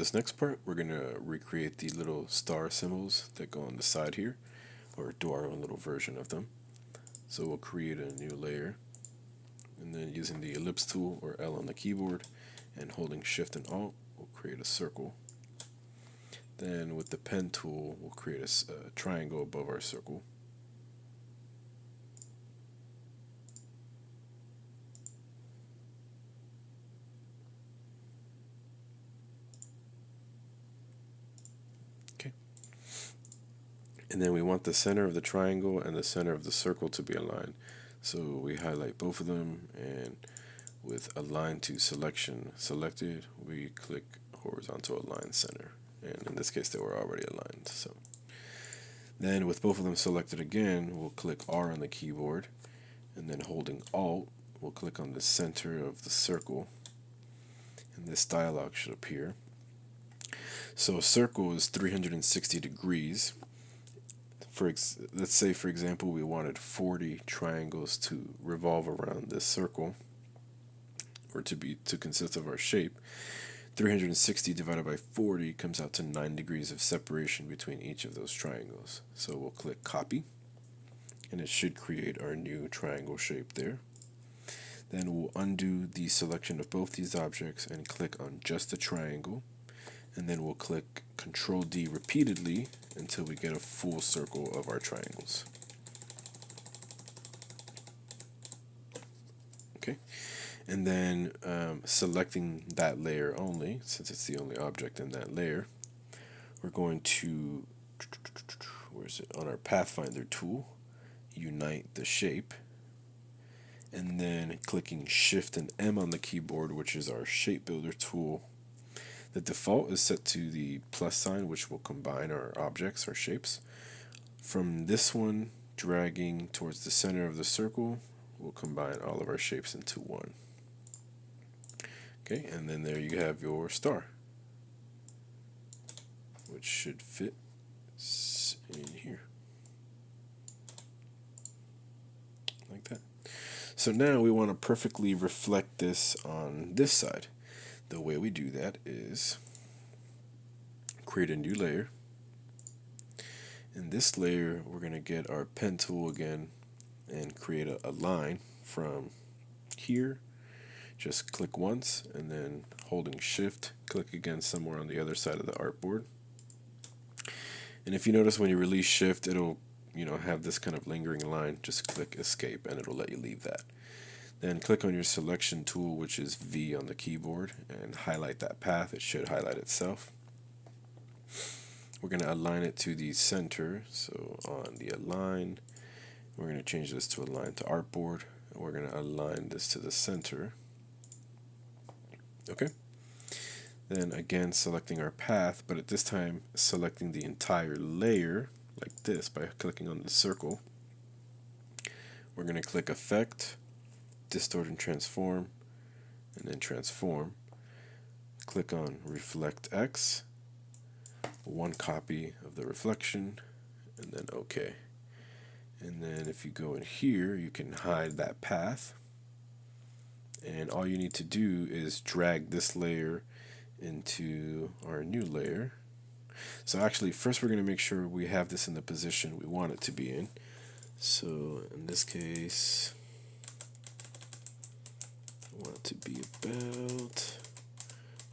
this next part, we're going to recreate the little star symbols that go on the side here, or do our own little version of them. So we'll create a new layer, and then using the ellipse tool or L on the keyboard and holding Shift and Alt, we'll create a circle. Then with the pen tool, we'll create a triangle above our circle. Okay. And then we want the center of the triangle and the center of the circle to be aligned. So we highlight both of them, and with Align to Selection selected, we click Horizontal Align Center. And in this case, they were already aligned. So then with both of them selected again, we'll click R on the keyboard, and then holding Alt, we'll click on the center of the circle, and this dialog should appear. So a circle is 360 degrees. Let's say, for example, we wanted 40 triangles to revolve around this circle, or to consist of our shape. 360 divided by 40 comes out to 9 degrees of separation between each of those triangles. So we'll click Copy, and it should create our new triangle shape there. Then we'll undo the selection of both these objects and click on just the triangle, and then we'll click Control D repeatedly until we get a full circle of our triangles. Okay, and then selecting that layer only, since it's the only object in that layer, we're going to, where's it, on our Pathfinder tool, unite the shape, and then clicking Shift and M on the keyboard, which is our shape builder tool. The default is set to the plus sign, which will combine our objects, our shapes. From this one, dragging towards the center of the circle, we'll combine all of our shapes into one. Okay, and then there you have your star, which should fit in here, like that. So now we want to perfectly reflect this on this side. The way we do that is create a new layer. In this layer, we're going to get our pen tool again and create a line from here. Just click once, and then holding Shift, click again somewhere on the other side of the artboard. And if you notice, when you release Shift, it'll have this kind of lingering line. Just click Escape, and it'll let you leave that. Then click on your selection tool, which is V on the keyboard, and highlight that path. It should highlight itself. We're going to align it to the center. So on the Align, we're going to change this to Align to Artboard. And we're going to align this to the center. Okay. Then again, selecting our path, but at this time, selecting the entire layer, like this, by clicking on the circle. We're going to click Effect, Distort and Transform, and then Transform. Click on Reflect X, one copy of the reflection, and then OK. And then if you go in here, you can hide that path, and all you need to do is drag this layer into our new layer. So actually, first we're going to make sure we have this in the position we want it to be in. So in this case, I want it to be about,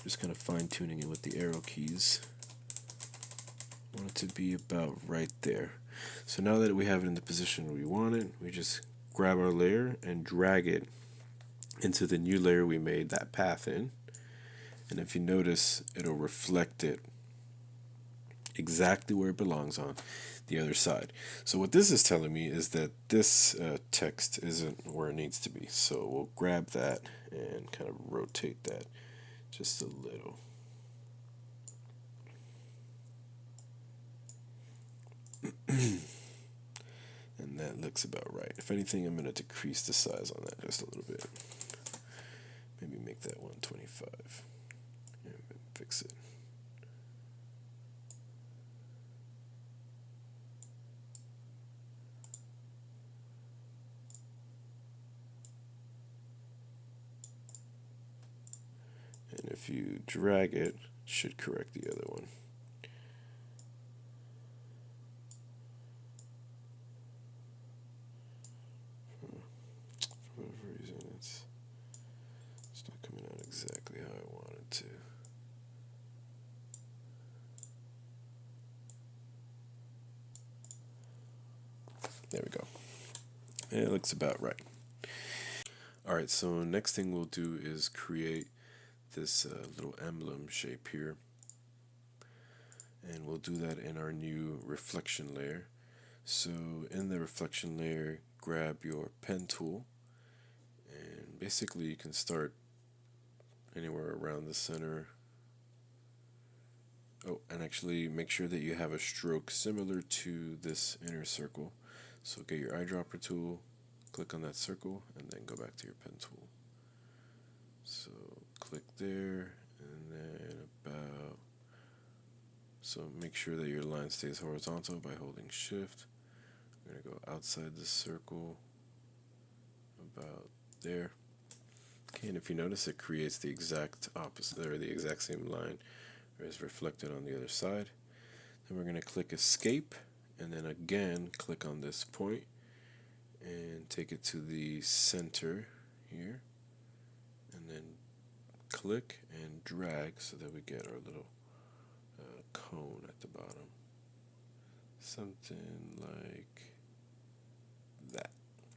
just kind of fine-tuning it with the arrow keys. I want it to be about right there. So now that we have it in the position we want it, we just grab our layer and drag it into the new layer we made that path in. And if you notice, it'll reflect it exactly where it belongs on the other side. So what this is telling me is that this text isn't where it needs to be. So we'll grab that and kind of rotate that just a little. And that looks about right. If anything, I'm going to decrease the size on that just a little bit. Maybe make that 125. And fix it. And if you drag it, Should correct the other one. For whatever reason, it's not coming out exactly how I want it to. There we go. And it looks about right. Alright, so next thing we'll do is create this little emblem shape here. And we'll do that in our new reflection layer. So in the reflection layer, grab your pen tool, and basically you can start anywhere around the center. Oh, and actually make sure that you have a stroke similar to this inner circle. So get your eyedropper tool, click on that circle, and then go back to your pen tool. So click there, and then about. So make sure that your line stays horizontal by holding shift. We're going to go outside the circle, about there. Okay, and if you notice, it creates the exact opposite, or the exact same line as reflected on the other side. Then we're going to click escape, and then again click on this point and take it to the center here, and then click and drag so that we get our little cone at the bottom. Something like that.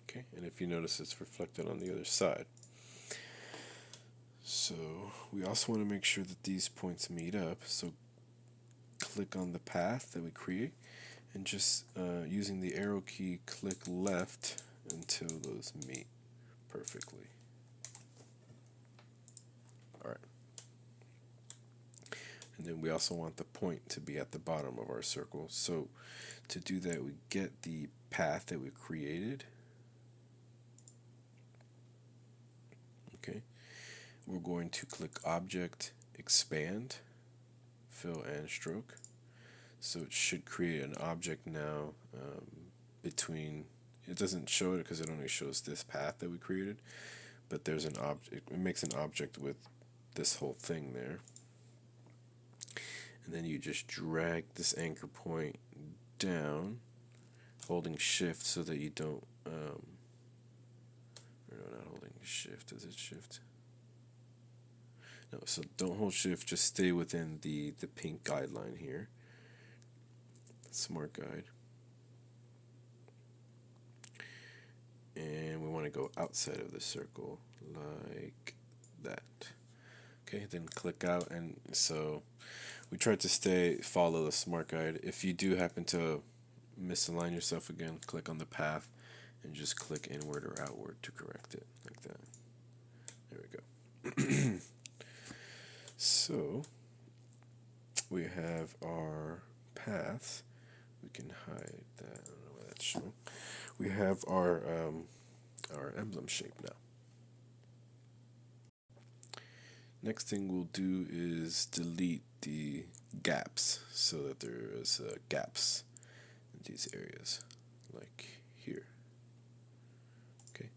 Okay, and if you notice, it's reflected on the other side. So we also want to make sure that these points meet up. So click on the path that we create, and just using the arrow key, click left until those meet perfectly. Alright. And then we also want the point to be at the bottom of our circle. So to do that, we get the path that we created. Okay. We're going to click Object, Expand, Fill and Stroke. So it should create an object now between. It doesn't show it because it only shows this path that we created, but there's an object. It makes an object with this whole thing there. And then you just drag this anchor point down, holding shift so that you don't. Or no, not holding shift. Is it shift? No, so don't hold shift. Just stay within the pink guideline here. Smart guide. And we want to go outside of the circle like that. Okay, then click out, and so we tried to follow the smart guide. If you do happen to misalign yourself again, click on the path and just click inward or outward to correct it, like that. There we go. So we have our path. We can hide that. I don't know why that's showing. We have our emblem shape now. Next thing we'll do is delete the gaps so that there is gaps in these areas, like here. Okay,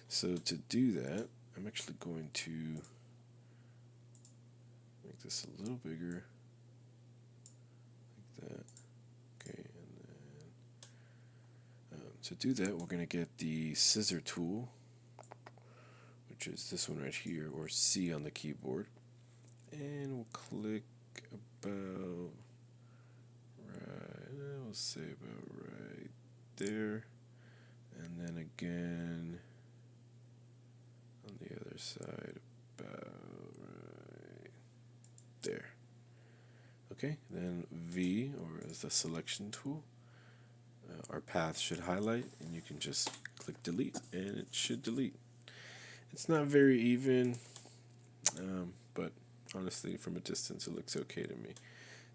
so to do that, I'm actually going to make this a little bigger, like that. Okay, and then to do that, we're going to get the scissor tool, which is this one right here, or C on the keyboard, and we'll click about right, we'll say about right there, and then again on the other side about right there. Okay, then V, or as the selection tool, our path should highlight, and you can just click delete, and it should delete. It's not very even, but honestly, from a distance, it looks okay to me.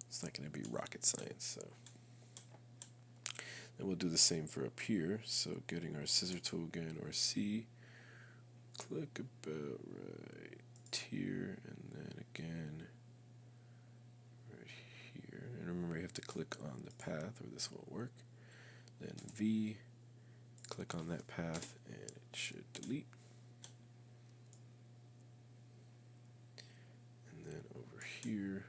It's not going to be rocket science. So then we'll do the same for up here. So getting our scissor tool again, or C, click about right here, and then again right here. And remember, you have to click on the path, or this won't work. Then V, click on that path, and it should delete. And then over here,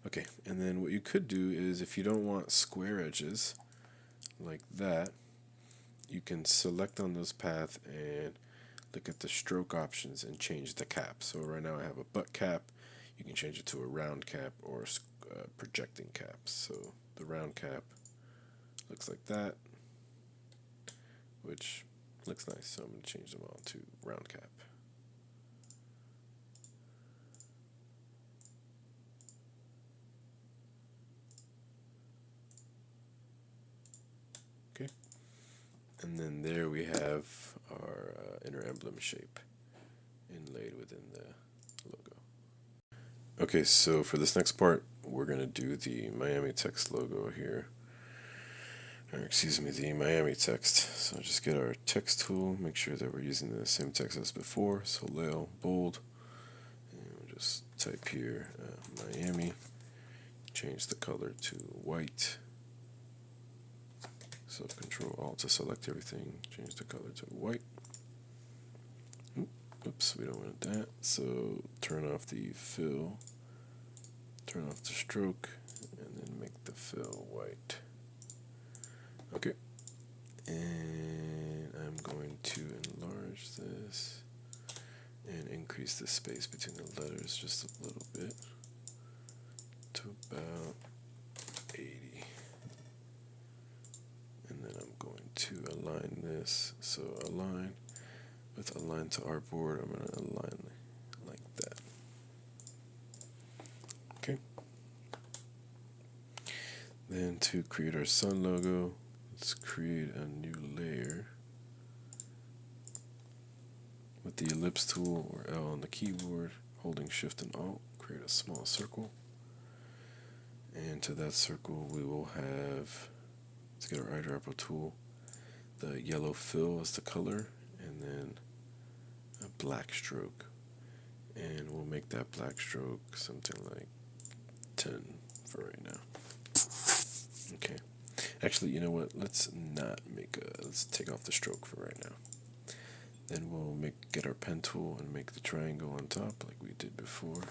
Okay, and then what you could do is if you don't want square edges like that, you can select on this path and look at the stroke options and change the cap. So right now I have a butt cap. You can change it to a round cap or a projecting cap. So the round cap looks like that, which looks nice. So I'm going to change them all to round cap. Okay, and then there we have our inner emblem shape inlaid within the logo. Okay, so for this next part, we're going to do the Miami text logo here. Or excuse me, the Miami text. So just get our text tool, make sure that we're using the same text as before. So Layout, bold, and we'll just type here Miami, change the color to white. So Control Alt to select everything, change the color to white. Oops, we don't want that. So turn off the fill, turn off the stroke, and then make the fill white. Okay, and I'm going to enlarge this and increase the space between the letters just a little bit to about 80. And then I'm going to align this. So align with align to artboard, I'm going to align like that. Okay. Then to create our sun logo, let's create a new layer with the ellipse tool or L on the keyboard, holding Shift and Alt, create a small circle. And to that circle we will have, let's get our eyedropper tool, the yellow fill as the color, and then a black stroke. And we'll make that black stroke something like 10 for right now. Okay. Actually, you know what? Let's not make a, let's take off the stroke for right now. Then we'll get our pen tool and make the triangle on top like we did before.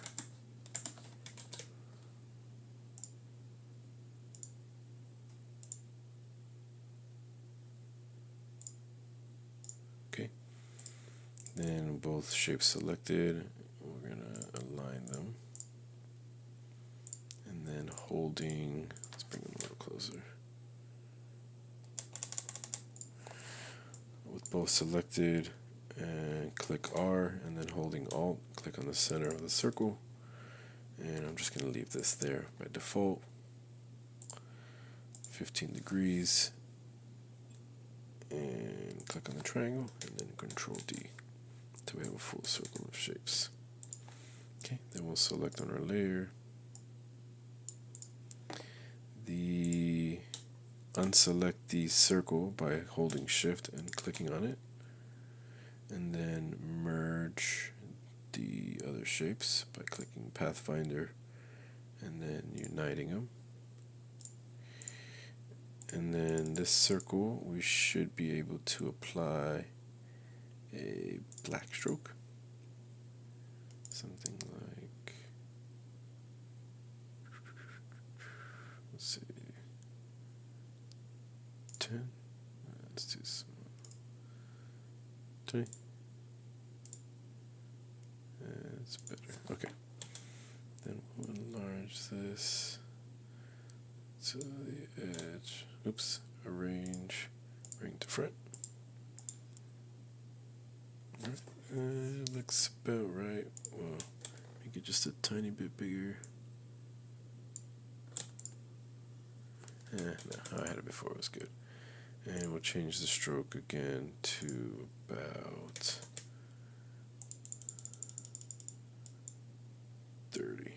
Okay. Then both shapes selected, we're gonna align them. And then holding, let's bring them a little closer. With both selected, and click R, and then holding Alt, click on the center of the circle. And I'm just going to leave this there by default. 15 degrees. And click on the triangle, and then Control D to have a full circle of shapes. Okay, then we'll select on our layer. Unselect the circle by holding Shift and clicking on it. And then merge the other shapes by clicking Pathfinder and then uniting them. And then this circle, we should be able to apply a black stroke. Something like, let's see, 10. That's too small. 20. That's better. Okay. Then we'll enlarge this to the edge. Oops. Arrange. Bring to front. Alright. Looks about right. Well, make it just a tiny bit bigger. No, I had it before. It was good. And we'll change the stroke again to about 30.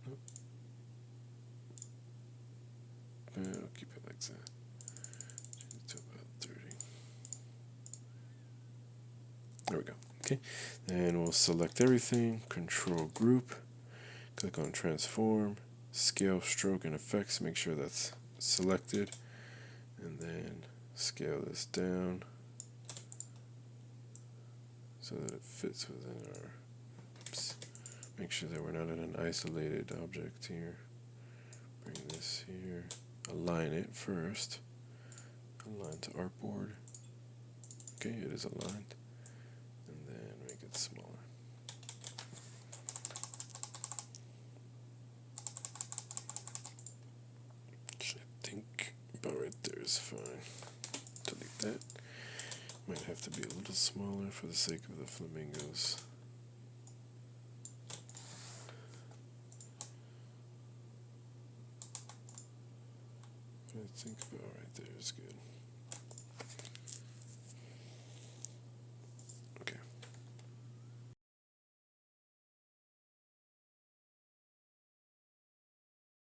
Nope. I'll keep it like that. Change it to about 30. There we go. Okay. And we'll select everything, Control Group, click on Transform, Scale, Stroke, and Effects. Make sure that's selected. And then scale this down. so that it fits within our, oops, make sure that we're not in an isolated object here. Bring this here, align it first, align to artboard. Okay, it is aligned, and then make it smaller. Which I think about right there is fine. Delete that. Might have to be a little smaller for the sake of the flamingos. I think about right there is good.